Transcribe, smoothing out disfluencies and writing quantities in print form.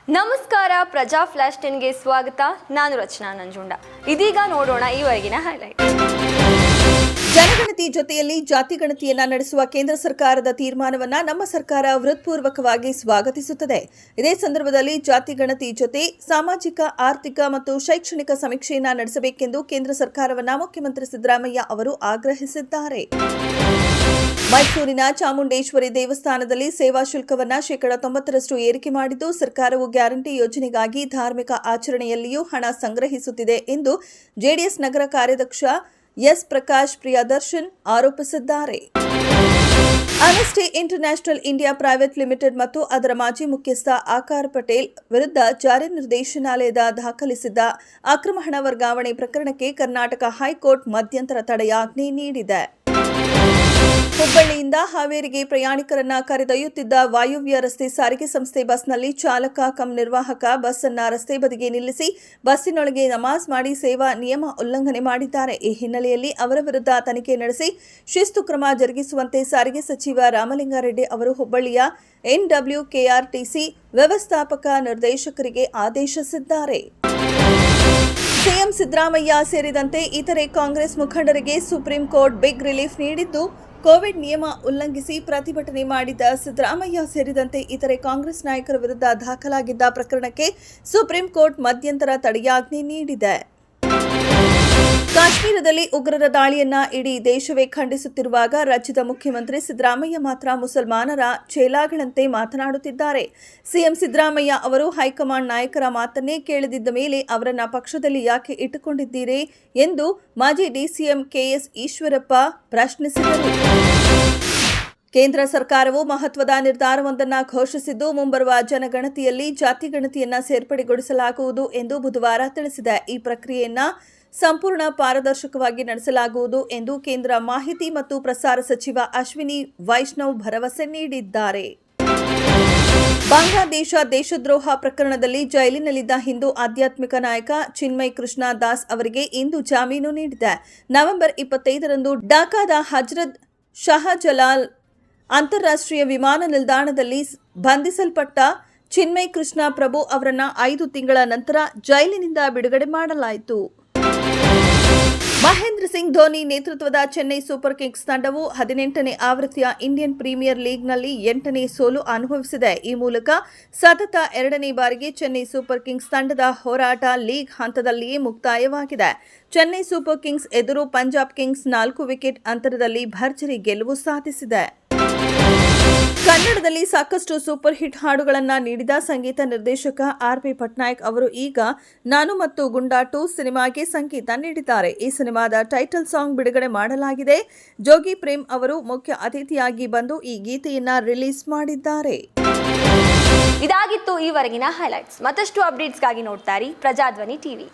ನಮಸ್ಕಾರ, ಪ್ರಜಾ ಫ್ಲಾಶ್ 10ಗೆ ಸ್ವಾಗತ. ನಾನು ರಚನಾ ನಂಜುಂಡ. ಇದೀಗ ನೋಡೋಣ ಈವರೆಗಿನ ಹೈಲೈಟ್. ಜನಗಣತಿ ಜೊತೆಯಲ್ಲಿ ಜಾತಿ ಗಣತಿಯನ್ನ ನಡೆಸುವ ಕೇಂದ್ರ ಸರ್ಕಾರದ ತೀರ್ಮಾನವನ್ನ ನಮ್ಮ ಸರ್ಕಾರ ಹೃತ್ಪೂರ್ವಕವಾಗಿ ಸ್ವಾಗತಿಸುತ್ತದೆ. ಇದೇ ಸಂದರ್ಭದಲ್ಲಿ ಜಾತಿ ಗಣತಿ ಜೊತೆ ಸಾಮಾಜಿಕ, ಆರ್ಥಿಕ ಮತ್ತು ಶೈಕ್ಷಣಿಕ ಸಮೀಕ್ಷೆಯನ್ನ ನಡೆಸಬೇಕೆಂದು ಕೇಂದ್ರ ಸರ್ಕಾರವನ್ನ ಮುಖ್ಯಮಂತ್ರಿ ಸಿದ್ದರಾಮಯ್ಯ ಅವರು ಆಗ್ರಹಿಸಿದ್ದಾರೆ. ಮೈಸೂರಿನ ಚಾಮುಂಡೇಶ್ವರಿ ದೇವಸ್ಥಾನದಲ್ಲಿ ಸೇವಾ ಶುಲ್ಕವನ್ನ 90% ಏರಿಕೆ ಮಾಡಿದ್ದು, ಸರ್ಕಾರವು ಗ್ಯಾರಂಟಿ ಯೋಜನೆಗಾಗಿ ಧಾರ್ಮಿಕ ಆಚರಣೆಯಲ್ಲಿಯೂ ಹಣ ಸಂಗ್ರಹಿಸುತ್ತಿದೆ ಎಂದು ಜೆಡಿಎಸ್ ನಗರ ಕಾರ್ಯಾಧ್ಯಕ್ಷ ಎಸ್ ಪ್ರಕಾಶ್ ಪ್ರಿಯದರ್ಶನ್ ಆರೋಪಿಸಿದ್ದಾರೆ. ಅನಸ್ಟಿ ಇಂಟರ್ನ್ಯಾಷನಲ್ ಇಂಡಿಯಾ ಪ್ರೈವೇಟ್ ಲಿಮಿಟೆಡ್ ಮತ್ತು ಅದರ ಮಾಜಿ ಮುಖ್ಯಸ್ಥ ಆಕಾರ್ ಪಟೇಲ್ ವಿರುದ್ಧ ಜಾರಿ ನಿರ್ದೇಶನಾಲಯದ ದಾಖಲಿಸಿದ್ದ ಅಕ್ರಮ ಹಣ ವರ್ಗಾವಣೆ ಪ್ರಕರಣಕ್ಕೆ ಕರ್ನಾಟಕ ಹೈಕೋರ್ಟ್ ಮಧ್ಯಂತರ ತಡೆಯಾಜ್ಞೆ ನೀಡಿದೆ. ಹುಬ್ಬಳ್ಳಿಯಿಂದ ಹಾವೇರಿಗೆ ಪ್ರಯಾಣಿಕರನ್ನ ಕರೆದೊಯ್ಯುತ್ತಿದ್ದ ವಾಯುವ್ಯ ರಸ್ತೆ ಸಾರಿಗೆ ಸಂಸ್ಥೆ ಬಸ್ನಲ್ಲಿ ಚಾಲಕ ಕಂ ನಿರ್ವಾಹಕ ಬಸ್ ಅನ್ನ ರಸ್ತೆ ಬದಿಗೆ ನಿಲ್ಲಿಸಿ ಬಸ್ಸಿನೊಳಗೆ ನಮಾಜ್ ಮಾಡಿ ಸೇವಾ ನಿಯಮ ಉಲ್ಲಂಘನೆ ಮಾಡಿದ್ದಾರೆ. ಈ ಹಿನ್ನೆಲೆಯಲ್ಲಿ ಅವರ ವಿರುದ್ಧ ತನಿಖೆ ನಡೆಸಿ ಶಿಸ್ತು ಕ್ರಮ ಜರುಗಿಸುವಂತೆ ಸಾರಿಗೆ ಸಚಿವ ರಾಮಲಿಂಗಾರೆಡ್ಡಿ ಅವರು ಹುಬ್ಬಳ್ಳಿಯ NWKRTC ವ್ಯವಸ್ಥಾಪಕ ನಿರ್ದೇಶಕರಿಗೆ ಆದೇಶಿಸಿದ್ದಾರೆ. ಸಿಎಂ ಸಿದ್ದರಾಮಯ್ಯ ಸೇರಿದಂತೆ ಇತರೆ ಕಾಂಗ್ರೆಸ್ ಮುಖಂಡರಿಗೆ ಸುಪ್ರೀಂ ಕೋರ್ಟ್ ಬಿಗ್ ರಿಲೀಫ್ ನೀಡಿದ್ದು, ಕೋವಿಡ್ ನಿಯಮ ಉಲ್ಲಂಘಿಸಿ ಪ್ರತಿಭಟನೆ ಮಾಡಿದ ಸಿದ್ದರಾಮಯ್ಯ ಸೇರಿದಂತೆ ಇತರೆ ಕಾಂಗ್ರೆಸ್ ನಾಯಕರ ವಿರುದ್ಧ ದಾಖಲಾಗಿದ್ದ ಪ್ರಕರಣಕ್ಕೆ ಸುಪ್ರೀಂ ಕೋರ್ಟ್ ಮಧ್ಯಂತರ ತಡೆಯಾಜ್ಞೆ ನೀಡಿದೆ. ಕಾಶ್ಮೀರದಲ್ಲಿ ಉಗ್ರರ ದಾಳಿಯನ್ನ ಇಡೀ ದೇಶವೇ ಖಂಡಿಸುತ್ತಿರುವಾಗ ರಾಜ್ಯದ ಮುಖ್ಯಮಂತ್ರಿ ಸಿದ್ದರಾಮಯ್ಯ ಮಾತ್ರ ಮುಸಲ್ಮಾನರ ಚೇಲಾಗಳಂತೆ ಮಾತನಾಡುತ್ತಿದ್ದಾರೆ. ಸಿಎಂ ಸಿದ್ದರಾಮಯ್ಯ ಅವರು ಹೈಕಮಾಂಡ್ ನಾಯಕರ ಮಾತನ್ನೇ ಕೇಳದಿದ್ದ ಮೇಲೆ ಅವರನ್ನ ಪಕ್ಷದಲ್ಲಿ ಯಾಕೆ ಇಟ್ಟುಕೊಂಡಿದ್ದೀರಿ ಎಂದು ಮಾಜಿ ಡಿಸಿಎಂ ಕೆಎಸ್ ಈಶ್ವರಪ್ಪ ಪ್ರಶ್ನಿಸಿದರು. ಕೇಂದ್ರ ಸರ್ಕಾರವು ಮಹತ್ವದ ನಿರ್ಧಾರವೊಂದನ್ನು ಘೋಷಿಸಿದ್ದು, ಮುಂಬರುವ ಜನಗಣತಿಯಲ್ಲಿ ಜಾತಿ ಗಣತಿಯನ್ನ ಸೇರ್ಪಡೆಗೊಳಿಸಲಾಗುವುದು ಎಂದು ಬುಧವಾರ ತಿಳಿಸಿದೆ. ಈ ಪ್ರಕ್ರಿಯೆಯನ್ನ ಸಂಪೂರ್ಣ ಪಾರದರ್ಶಕವಾಗಿ ನಡೆಸಲಾಗುವುದು ಎಂದು ಕೇಂದ್ರ ಮಾಹಿತಿ ಮತ್ತು ಪ್ರಸಾರ ಸಚಿವ ಅಶ್ವಿನಿ ವೈಷ್ಣವ್ ಭರವಸೆ ನೀಡಿದ್ದಾರೆ. ಬಾಂಗ್ಲಾದೇಶ ದೇಶದ್ರೋಹ ಪ್ರಕರಣದಲ್ಲಿ ಜೈಲಿನಲ್ಲಿದ್ದ ಹಿಂದೂ ಆಧ್ಯಾತ್ಮಿಕ ನಾಯಕ ಚಿನ್ಮಯ್ ಕೃಷ್ಣ ದಾಸ್ ಅವರಿಗೆ ಇಂದು ಜಾಮೀನು ನೀಡಿದೆ. ನವೆಂಬರ್ 25ರಂದು ಢಾಕಾದ ಹಜರತ್ ಶಹಜಲಾಲ್ ಅಂತಾರಾಷ್ಟ್ರೀಯ ವಿಮಾನ ನಿಲ್ದಾಣದಲ್ಲಿ ಬಂಧಿಸಲ್ಪಟ್ಟ ಚಿನ್ಮಯ್ ಕೃಷ್ಣ ಪ್ರಭು ಅವರನ್ನ 5 ತಿಂಗಳ ನಂತರ ಜೈಲಿನಿಂದ ಬಿಡುಗಡೆ ಮಾಡಲಾಯಿತು. ಮಹೇಂದ್ರ ಸಿಂಗ್ ಧೋನಿ ನೇತೃತ್ವದ ಚೆನ್ನೈ ಸೂಪರ್ ಕಿಂಗ್ಸ್ ತಂಡವು 18ನೇ ಆವೃತ್ತಿಯ ಇಂಡಿಯನ್ ಪ್ರೀಮಿಯರ್ ಲೀಗ್ನಲ್ಲಿ 8ನೇ ಸೋಲು ಅನುಭವಿಸಿದೆ. ಈ ಮೂಲಕ ಸತತ 2ನೇ ಬಾರಿಗೆ ಚೆನ್ನೈ ಸೂಪರ್ ಕಿಂಗ್ಸ್ ತಂಡದ ಹೋರಾಟ ಲೀಗ್ ಹಂತದಲ್ಲಿಯೇ ಮುಕ್ತಾಯವಾಗಿದೆ. ಚೆನ್ನೈ ಸೂಪರ್ ಕಿಂಗ್ಸ್ ಎದುರು ಪಂಜಾಬ್ ಕಿಂಗ್ಸ್ 4 ವಿಕೆಟ್ ಅಂತರದಲ್ಲಿ ಭರ್ಜರಿ ಗೆಲುವು ಸಾಧಿಸಿದೆ. ಕನ್ನಡದಲ್ಲಿ ಸಾಕಷ್ಟು ಸೂಪರ್ ಹಿಟ್ ಹಾಡುಗಳನ್ನು ನೀಡಿದ ಸಂಗೀತ ನಿರ್ದೇಶಕ RP ಪಟ್ನಾಯಕ್ ಅವರು ಈಗ ನಾನು ಮತ್ತು ಗುಂಡಾ 2 ಸಿನಿಮಾಗೆ ಸಂಗೀತ ನೀಡಿದ್ದಾರೆ. ಈ ಸಿನಿಮಾದ ಟೈಟಲ್ ಸಾಂಗ್ ಬಿಡುಗಡೆ ಮಾಡಲಾಗಿದೆ. ಜೋಗಿ ಪ್ರೇಮ್ ಅವರು ಮುಖ್ಯ ಅತಿಥಿಯಾಗಿ ಬಂದು ಈ ಗೀತೆಯನ್ನ ರಿಲೀಸ್ ಮಾಡಿದ್ದಾರೆ. ಇದಾಗಿತ್ತು ಈವರೆಗಿನ ಹೈಲೈಟ್ಸ್. ಮತ್ತಷ್ಟು ಅಪ್ಡೇಟ್ಸ್ಗಾಗಿ ನೋಡ್ತಾ ಇರಿ ಪ್ರಜಾಧ್ವನಿ ಟಿವಿ.